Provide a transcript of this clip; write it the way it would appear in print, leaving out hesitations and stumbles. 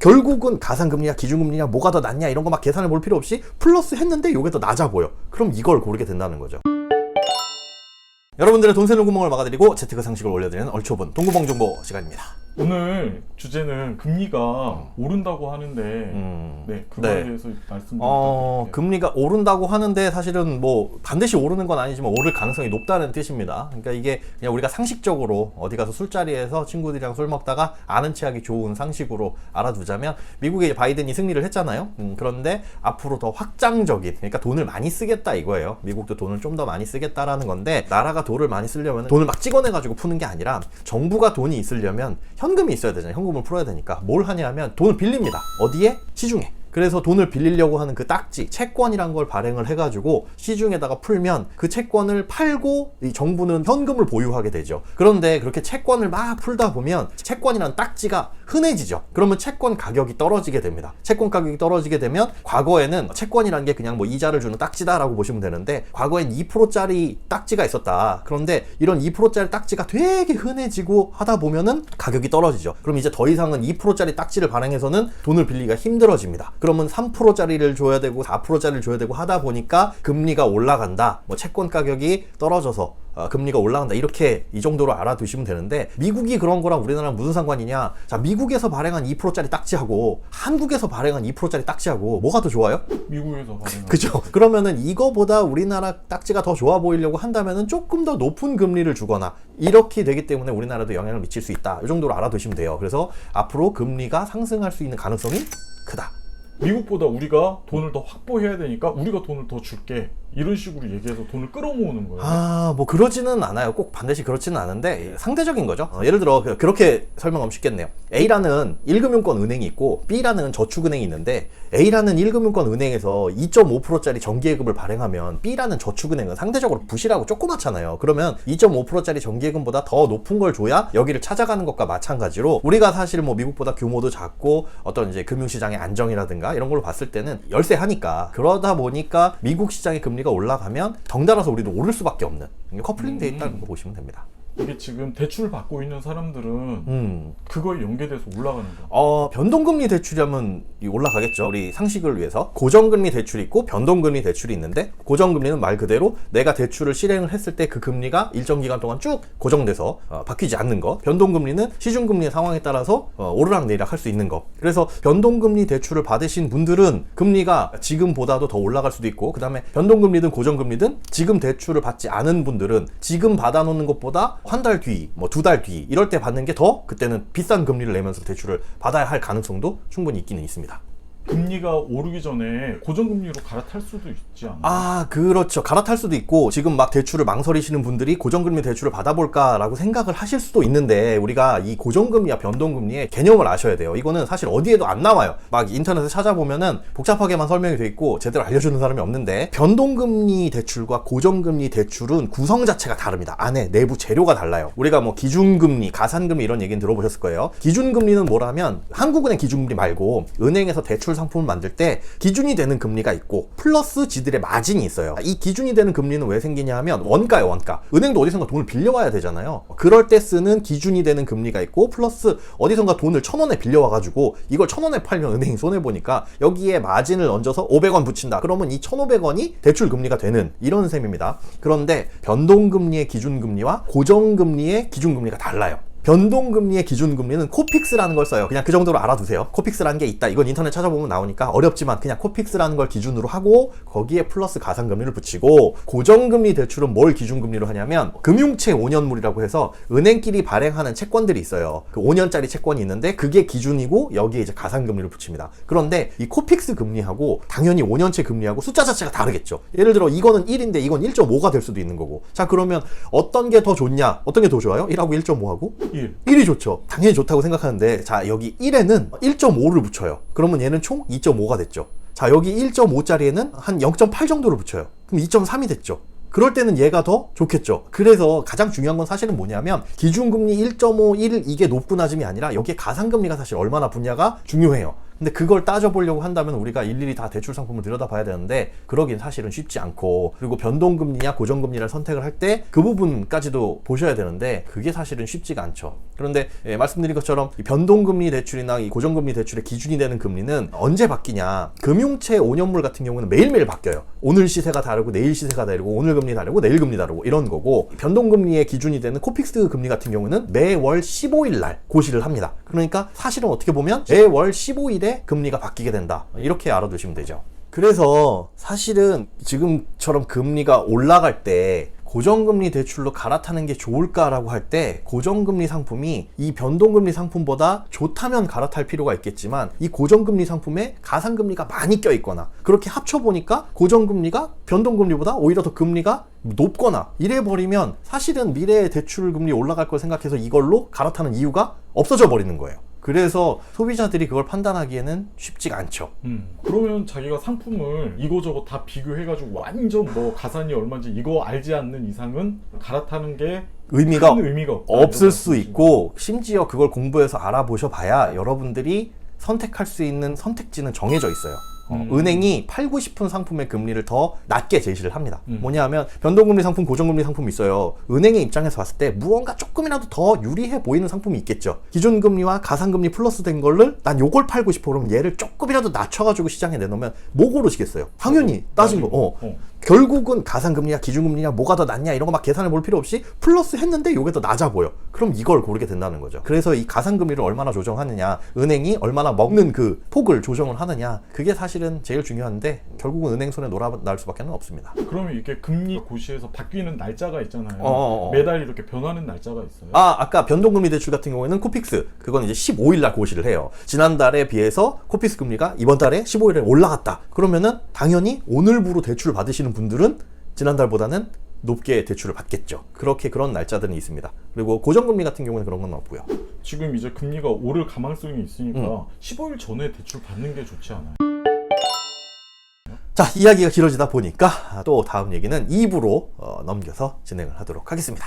결국은 가상금리냐 기준금리냐 뭐가 더 낫냐 이런 거 막 계산해 볼 필요 없이 플러스 했는데 이게 더 낮아 보여. 그럼 이걸 고르게 된다는 거죠. 여러분들의 돈 새는 구멍을 막아드리고 재테크 상식을 올려드리는 얼추오분 동구멍 정보 시간입니다. 오늘 주제는 금리가 오른다고 하는데 네, 그거에 대해서 말씀 좀 부탁드릴게요. 금리가 오른다고 하는데 사실은 뭐 반드시 오르는 건 아니지만 오를 가능성이 높다는 뜻입니다. 그러니까 이게 그냥 우리가 상식적으로 어디 가서 술자리에서 친구들이랑 술 먹다가 아는 체하기 좋은 상식으로 알아두자면 미국의 바이든이 승리를 했잖아요. 그런데 앞으로 더 확장적인, 그러니까 돈을 많이 쓰겠다 이거예요. 미국도 돈을 좀 더 많이 쓰겠다라는 건데, 나라가 돈을 많이 쓰려면 돈을 막 찍어내가지고 푸는 게 아니라 정부가 돈이 있으려면 현금이 있어야 되잖아요. 현금을 풀어야 되니까 뭘 하냐면 돈을 빌립니다. 어디에? 시중에. 그래서 돈을 빌리려고 하는 그 딱지, 채권이란 걸 발행을 해가지고 시중에다가 풀면 그 채권을 팔고 이 정부는 현금을 보유하게 되죠. 그런데 그렇게 채권을 막 풀다 보면 채권이란 딱지가 흔해지죠. 그러면 채권 가격이 떨어지게 됩니다. 채권 가격이 떨어지게 되면 과거에는 채권이란 게 그냥 뭐 이자를 주는 딱지다라고 보시면 되는데, 과거엔 2%짜리 딱지가 있었다. 그런데 이런 2%짜리 딱지가 되게 흔해지고 하다 보면은 가격이 떨어지죠. 그럼 이제 더 이상은 2%짜리 딱지를 발행해서는 돈을 빌리기가 힘들어집니다. 그러면 3%짜리를 줘야 되고 4%짜리를 줘야 되고 하다 보니까 금리가 올라간다. 뭐 채권 가격이 떨어져서 금리가 올라간다. 이렇게 이 정도로 알아두시면 되는데, 미국이 그런 거랑 우리나라랑 무슨 상관이냐? 자, 미국에서 발행한 2%짜리 딱지하고 한국에서 발행한 2%짜리 딱지하고 뭐가 더 좋아요? 미국에서 발행한. 그죠? 그러면은 이거보다 우리나라 딱지가 더 좋아 보이려고 한다면은 조금 더 높은 금리를 주거나 이렇게 되기 때문에 우리나라도 영향을 미칠 수 있다. 이 정도로 알아두시면 돼요. 그래서 앞으로 금리가 상승할 수 있는 가능성이 크다. 미국보다 우리가 돈을 더 확보해야 되니까 우리가 돈을 더 줄게, 이런 식으로 얘기해서 돈을 끌어모으는 거예요. 뭐 그러지는 않아요. 꼭 반드시 그렇지는 않은데 상대적인 거죠. 예를 들어 그렇게 설명하면 쉽겠네요. A라는 1금융권 은행이 있고 B라는 저축은행이 있는데, A라는 1금융권 은행에서 2.5%짜리 정기예금을 발행하면 B라는 저축은행은 상대적으로 부실하고 조그맣잖아요. 그러면 2.5%짜리 정기예금보다 더 높은 걸 줘야 여기를 찾아가는 것과 마찬가지로, 우리가 사실 뭐 미국보다 규모도 작고 어떤 이제 금융시장의 안정이라든가 이런 걸로 봤을 때는 열세하니까, 그러다 보니까 미국 시장의 금리가 올라가면 덩달아서 우리도 오를 수밖에 없는 커플링 돼 있다는 거 보시면 됩니다. 이게 지금 대출을 받고 있는 사람들은 그거에 연계돼서 올라가는 거예요. 변동금리 대출이라면 올라가겠죠. 우리 상식을 위해서. 고정금리 대출이 있고 변동금리 대출이 있는데, 고정금리는 말 그대로 내가 대출을 실행을 했을 때 그 금리가 일정 기간 동안 쭉 고정돼서 바뀌지 않는 거. 변동금리는 시중금리의 상황에 따라서 오르락내리락 할 수 있는 거. 그래서 변동금리 대출을 받으신 분들은 금리가 지금보다도 더 올라갈 수도 있고, 그 다음에 변동금리든 고정금리든 지금 대출을 받지 않은 분들은 지금 받아놓는 것보다 한 달 뒤, 뭐 2달 뒤 이럴 때 받는 게 더 그때는 비싼 금리를 내면서 대출을 받아야 할 가능성도 충분히 있기는 있습니다. 금리가 오르기 전에 고정금리로 갈아탈 수도 있지 않나요? 그렇죠. 갈아탈 수도 있고, 지금 막 대출을 망설이시는 분들이 고정금리 대출을 받아볼까라고 생각을 하실 수도 있는데, 우리가 이 고정금리와 변동금리의 개념을 아셔야 돼요. 이거는 사실 어디에도 안 나와요. 막 인터넷에 찾아보면은 복잡하게만 설명이 돼 있고 제대로 알려주는 사람이 없는데, 변동금리 대출과 고정금리 대출은 구성 자체가 다릅니다. 안에 내부 재료가 달라요. 우리가 뭐 기준금리, 가산금리 이런 얘기는 들어보셨을 거예요. 기준금리는 뭐라면 한국은행 기준금리 말고 은행에서 대출 상품을 만들 때 기준이 되는 금리가 있고 플러스 지들의 마진이 있어요. 이 기준이 되는 금리는 왜 생기냐 하면 원가예요, 원가. 은행도 어디선가 돈을 빌려와야 되잖아요. 그럴 때 쓰는 기준이 되는 금리가 있고, 플러스 어디선가 돈을 1,000원에 빌려와가지고 이걸 1,000원에 팔면 은행이 손해보니까 여기에 마진을 얹어서 500원 붙인다. 그러면 이 1,500원이 대출 금리가 되는 이런 셈입니다. 그런데 변동금리의 기준금리와 고정금리의 기준금리가 달라요. 변동금리의 기준금리는 코픽스라는 걸 써요. 그냥 그 정도로 알아두세요. 코픽스라는 게 있다. 이건 인터넷 찾아보면 나오니까 어렵지만 그냥 코픽스라는 걸 기준으로 하고 거기에 플러스 가산금리를 붙이고, 고정금리 대출은 뭘 기준금리로 하냐면 금융채 5년물이라고 해서 은행끼리 발행하는 채권들이 있어요. 그 5년짜리 채권이 있는데 그게 기준이고 여기에 이제 가산금리를 붙입니다. 그런데 이 코픽스 금리하고 당연히 5년채 금리하고 숫자 자체가 다르겠죠. 예를 들어 이거는 1인데 이건 1.5가 될 수도 있는 거고. 자, 그러면 어떤 게 더 좋냐? 어떤 게 더 좋아요? 1하고 1.5하고? 1이 좋죠. 당연히 좋다고 생각하는데, 자, 여기 1에는 1.5를 붙여요. 그러면 얘는 총 2.5가 됐죠. 자, 여기 1.5짜리에는 한 0.8 정도를 붙여요. 그럼 2.3이 됐죠. 그럴 때는 얘가 더 좋겠죠. 그래서 가장 중요한 건 사실은 뭐냐면 기준금리 1.5, 1 이게 높고 낮음이 아니라 여기에 가산금리가 사실 얼마나 붙냐가 중요해요. 근데 그걸 따져보려고 한다면 우리가 일일이 다 대출 상품을 들여다봐야 되는데 그러긴 사실은 쉽지 않고, 그리고 변동금리냐 고정금리를 선택을 할 때 그 부분까지도 보셔야 되는데 그게 사실은 쉽지가 않죠. 그런데 말씀드린 것처럼 이 변동금리 대출이나 이 고정금리 대출의 기준이 되는 금리는 언제 바뀌냐? 금융채 5년물 같은 경우는 매일매일 바뀌어요. 오늘 시세가 다르고 내일 시세가 다르고 오늘 금리 다르고 내일 금리 다르고 이런 거고, 변동금리의 기준이 되는 코픽스 금리 같은 경우는 매월 15일 날 고시를 합니다. 그러니까 사실은 어떻게 보면 매월 15일에 금리가 바뀌게 된다. 이렇게 알아두시면 되죠. 그래서 사실은 지금처럼 금리가 올라갈 때 고정금리 대출로 갈아타는 게 좋을까라고 할 때 고정금리 상품이 이 변동금리 상품보다 좋다면 갈아탈 필요가 있겠지만, 이 고정금리 상품에 가상금리가 많이 껴있거나 그렇게 합쳐보니까 고정금리가 변동금리보다 오히려 더 금리가 높거나 이래버리면 사실은 미래의 대출금리 올라갈 걸 생각해서 이걸로 갈아타는 이유가 없어져 버리는 거예요. 그래서 소비자들이 그걸 판단하기에는 쉽지가 않죠. 그러면 자기가 상품을 이거저거 다 비교해가지고 완전 뭐 가산이 얼마인지 이거 알지 않는 이상은 갈아타는 게 의미가 없다, 없을 수 있고, 심지어 그걸 공부해서 알아보셔 봐야 여러분들이 선택할 수 있는 선택지는 정해져 있어요. 은행이 팔고 싶은 상품의 금리를 더 낮게 제시를 합니다. 뭐냐 하면 변동금리 상품, 고정금리 상품이 있어요. 은행의 입장에서 봤을 때 무언가 조금이라도 더 유리해 보이는 상품이 있겠죠. 기존금리와 가상금리 플러스 된 거를 난 요걸 팔고 싶어 그러면 얘를 조금이라도 낮춰가지고 시장에 내놓으면 뭐 고르시겠어요? 당연히 따진 거. 결국은 가상금리냐 기준금리냐 뭐가 더 낫냐 이런 거 막 계산해 볼 필요 없이 플러스 했는데 요게 더 낮아 보여. 그럼 이걸 고르게 된다는 거죠. 그래서 이 가상금리를 얼마나 조정하느냐, 은행이 얼마나 먹는 그 폭을 조정을 하느냐, 그게 사실은 제일 중요한데 결국은 은행 손에 놀아날 수밖에 없습니다. 그러면 이게 금리 고시에서 바뀌는 날짜가 있잖아요. 매달 이렇게 변하는 날짜가 있어요. 아까 변동금리 대출 같은 경우에는 코픽스, 그건 이제 15일 날 고시를 해요. 지난달에 비해서 코픽스 금리가 이번 달에 15일에 올라갔다. 그러면은 당연히 오늘부로 대출을 받으시는 분들은 지난달보다는 높게 대출을 받겠죠. 그런 날짜들은 있습니다. 그리고 고정금리 같은 경우는 그런 건 없고요. 지금 이제 금리가 오를 가망성이 있으니까 15일 전에 대출 받는 게 좋지 않아요? 자, 이야기가 길어지다 보니까 또 다음 얘기는 2부로 넘겨서 진행을 하도록 하겠습니다.